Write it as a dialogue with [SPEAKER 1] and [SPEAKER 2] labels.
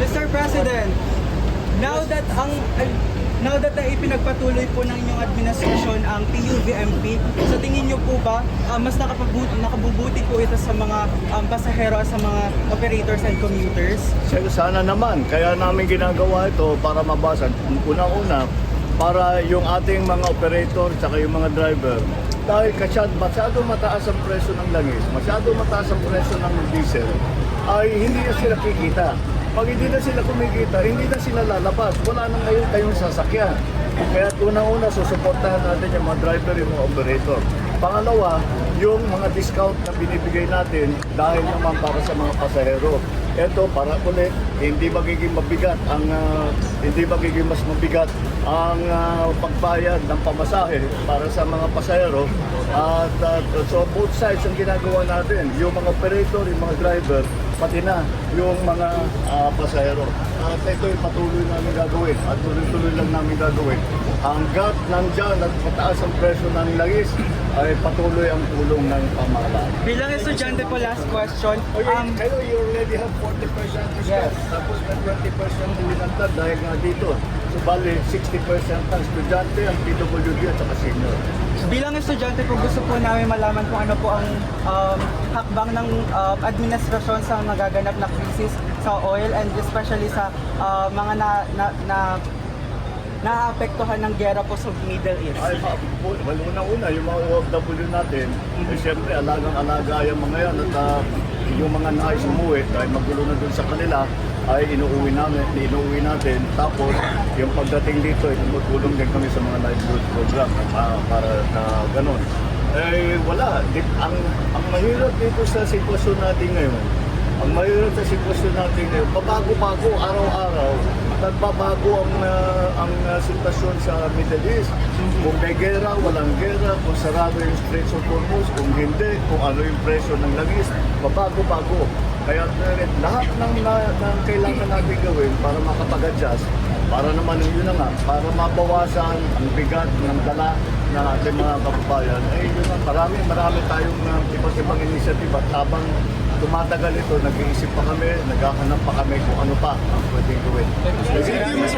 [SPEAKER 1] Mr. President, now that na ipinagpatuloy po ng inyong administrasyon ang PUVMP, sa tingin niyo po ba mas nakabubuti po ito sa mga pasahero at sa mga operators and commuters?
[SPEAKER 2] Sana naman, kaya namin ginagawa ito para mabasa. Unang-una, para yung ating mga operator at yung mga driver, dahil masyado mataas ang presyo ng langis, masyado mataas ang presyo ng diesel, ay hindi na sila kikita. Pag hindi na sila kumikita, hindi na sila lalabas. Wala na ngayon kayong sasakyan. Kaya unang-una, susuportahan natin yung mga driver, yung mga operator. Pangalawa, yung mga discount na binibigay natin dahil naman para sa mga pasahero. Ito, para ulit, hindi magiging mas mabigat ang pagbayad ng pamasahe para sa mga pasahero. At so both sides ang ginagawa natin, yung mga operator, yung mga driver, pati na yung mga pasahero. At ito yung patuloy namin gagawin at tuloy-tuloy lang namin gagawin. Hanggat nandyan at mataas ang presyo ng langis, ay patuloy ang tulong ng pamahalaan.
[SPEAKER 1] Bilang estudyante po, last question.
[SPEAKER 2] Kayo, you already have 40% discount.
[SPEAKER 1] Yes.
[SPEAKER 2] Tapos may 20% linagdag dahil nga dito. So bali, 60% ang estudyante, ang PWD at saka senior.
[SPEAKER 1] Bilang estudyante po, gusto po namin malaman kung ano po ang hakbang ng administrasyon sa nagaganap na krisis sa oil and especially sa mga naapektuhan ng gera po sa Middle East.
[SPEAKER 2] Ay, unang-una, yung mga OFW natin, siyempre, alagang-alaga yung mga yan at yung mga nais umuwi, dahil magulo na dun sa kanila, ay inuuwi natin. Tapos, yung pagdating dito, tumutulong din kami sa mga livelihood program para na ganun. Eh, wala. Ang mahirap dito sa sitwasyon natin ngayon, pabago-bago, araw-araw, nagbabago ang sitwasyon sa Middle East. Kung may gera, walang gera, kung sarado yung Straits of Hormuz, kung hindi, kung ano yung presyo ng langis, pabago-bago. Kaya lahat ng kailangan natin gawin para makapag-adjust, para naman yun na nga, para mabawasan ang bigat ng dala na ating mga kababayan, ay yun na, marami tayong ibang initiative at habang tumatagal ito, nag-iisip pa kami, naghahanap pa kami kung ano pa ang pwedeng gawin.
[SPEAKER 1] Thank you, Mr.